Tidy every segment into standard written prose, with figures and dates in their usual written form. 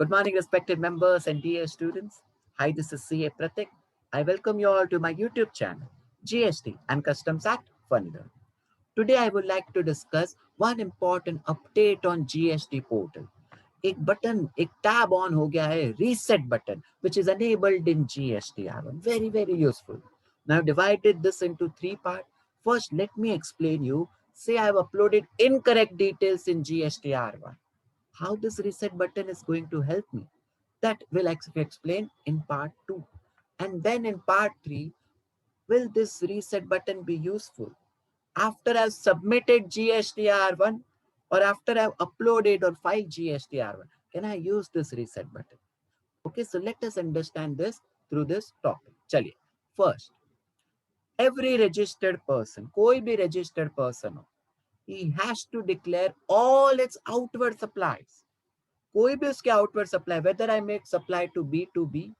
Good morning, respected members and dear students. Hi, this is CA Pratik. I welcome you all to my YouTube channel, GST and Customs Act Fun Learn. Today, I would like to discuss one important update on GST portal. एक button एक tab on हो गया है reset button which is enabled in GSTR1. Very useful. Now I've divided this into three parts. First, let me explain you. Say I've uploaded incorrect details in GSTR1. How this reset button is going to help me, that will explain in part 2. And then in part 3, will this reset button be useful after I've submitted GSTR1 or after I've uploaded or filed GSTR1? Can I use this reset button? Okay, so let us understand this through this topic. Chaliye. First, every registered person, koi bhi registered person ho, he has to declare all its outward supplies. कोई भी उसके outward supply, whether I make supply to B2B,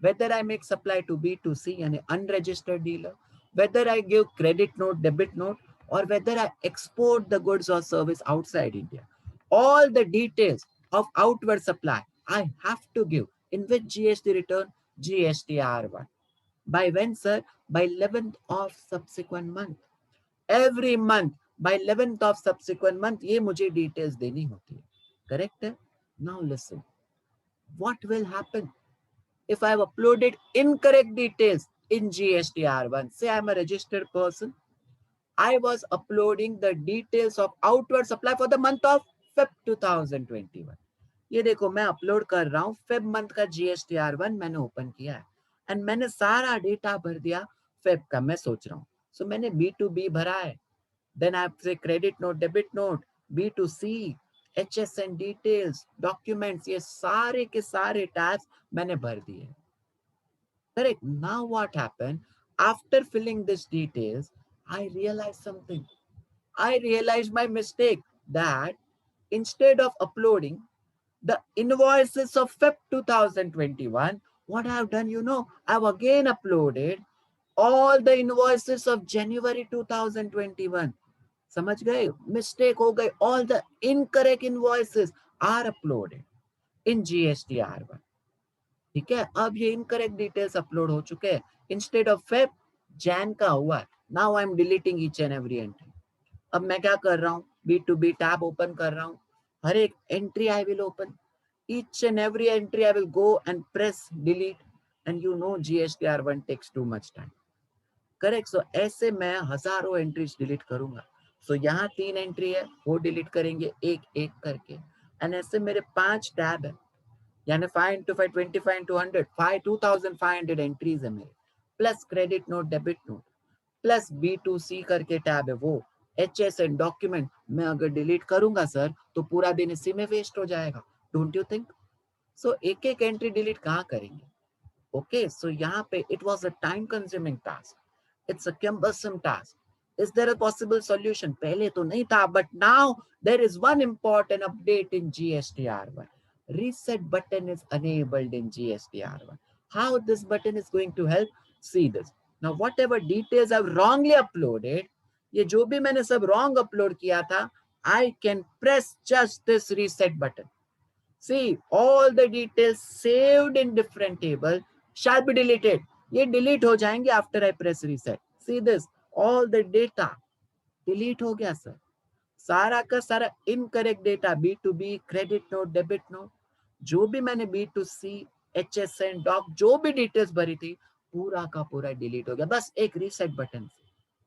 whether I make supply to B2C यानी unregistered dealer, whether I give credit note, debit note, or whether I export the goods or service outside India. All the details of outward supply I have to give in which GST return? GSTR1. By when, sir? By 11th of subsequent month. Every month by 11th of subsequent month ये मुझे details देनी होती है. Correct है? Now listen. What will happen if I have uploaded incorrect details in GSTR1? Say I'm a registered person. I was uploading the details of outward supply for the month of Feb 2021. ये देखो मैं upload कर रहा हूँ Feb month का GSTR1 मैंने open किया है एंड मैंने सारा डेटा भर दिया फेब का. मैं सोच रहा हूँ सो मैंने B2B भरा है, देन आई से credit note, debit note, B2C, HSN details, documents, ये सारे के सारे टैब्स मैंने भर दिए. Correct. Now what happened? After filling these details, I realized something. I realized my mistake that instead of uploading the invoices of Feb 2021, what I have done, I've again uploaded all the invoices of January 2021. समझ गए? Mistake हो गई. All the incorrect invoices are uploaded in GSTR1. ठीक है, अब ये incorrect details upload हो चुके हैं. इंस्टेड ऑफ फेब, जैन का हुआ. Now I am deleting each and every entry. अब मैं क्या कर रहा हूँ? B2B टैब ओपन कर रहा हूँ. हर एक entry I will open. Each and every entry I will go and press delete, and GSTR1 takes too much time. Correct. So ऐसे मैं हजारों एंट्रीज डिलीट करूंगा. सो यहाँ 3 एंट्री है, वो डिलीट करेंगे एक एक करके. एंड ऐसे मेरे 5 टैब है, यानी 5 into 5, 25 into 100, 2500 एंट्रीज है मेरे, plus credit note, debit note, plus B2C करके टैब है वो, HSN डॉक्यूमेंट. मैं अगर डिलीट करूंगा सर तो पूरा दिन इसी में वेस्ट हो जाएगा. Don't you think? सो एक एक एंट्री डिलीट कहाँ करेंगे? ओके, सो यहाँ पे it was a time consuming task, it's a cumbersome task. Is there a possible solution? पहले तो नहीं था, but now there is one important update in GSTR1. Reset button is enabled in GSTR1. How this button is going to help? See this. Now whatever details I've wrongly uploaded, ये जो भी मैंने सब wrong upload किया था, I can press just this reset button. See, all the details saved in different table shall be deleted. ये delete हो जाएंगे after I press reset. See this, all the data delete हो गया sir. सारा का सारा incorrect data, B2B, credit note, debit note, जो भी मैंने B2C, HSN, doc, जो भी details भरी थी, पूरा का पूरा delete हो गया. बस एक reset button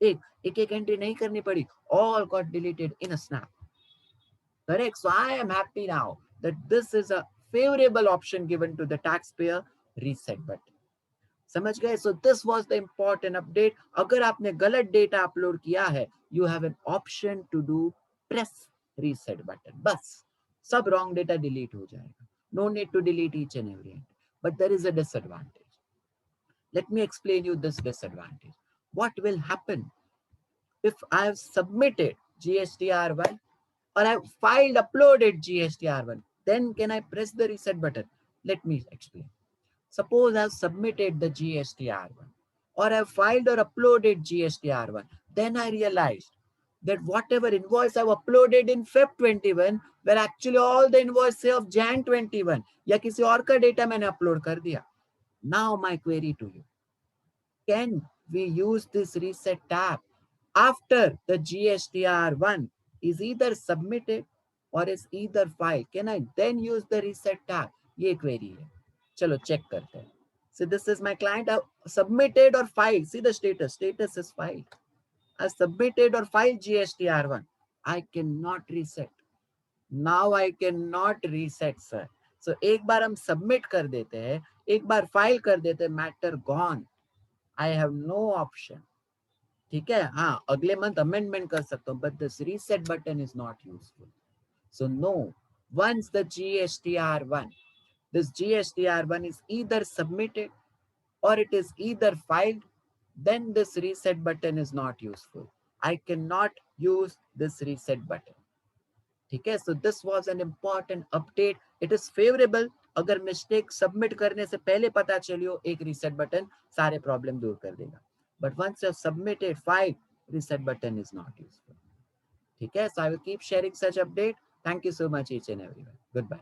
से. एक एक entry नहीं करनी पड़ी. All got deleted in a snap. Correct. So I am happy now that this is a favorable option given to the taxpayer, reset button. समझ गए? So this was the important update. अगर आपने गलत data upload किया है, you have an option to do press reset button. बस सब wrong data delete हो जाएगा. No need to delete each and every entry. But there is a disadvantage. Let me explain you this disadvantage. What will happen if I have submitted GSTR1 or I filed, uploaded GSTR1, then can I press the reset button? Let me explain. Suppose I've submitted the GSTR1 or I've filed or uploaded GSTR1. Then I realized that whatever invoice I've uploaded in Feb 21 were actually all the invoices of Jan 21 या किसी और का data मैंने upload कर दिया. Now my query to you, can we use this reset tab after the GSTR1 is either submitted or is either filed? Can I then use the reset tab? ये query है. चलो check करते हैं. So this is my client submitted or filed. See the status. Status is filed. I submitted or filed GSTR1. I cannot reset. Now I cannot reset, sir. So एक बार हम submit कर देते हैं, एक बार file कर देते हैं, matter gone. I have no option. ठीक है, हाँ अगले मंथ अमेंडमेंट कर सकता हूँ, but this reset button is not useful. So no, once the GSTR1, this GSTR1 is either submitted or it is either filed, then this reset button is not useful. I cannot use this reset button. ठीक है, so this was an important update. It is favorable अगर mistake submit करने से पहले पता चलियो एक reset button सारे प्रॉब्लम दूर कर देगा. But once you have submitted file, reset button is not useful. ठीक है, so I will keep sharing such update. Thank you so much each and everyone. Goodbye.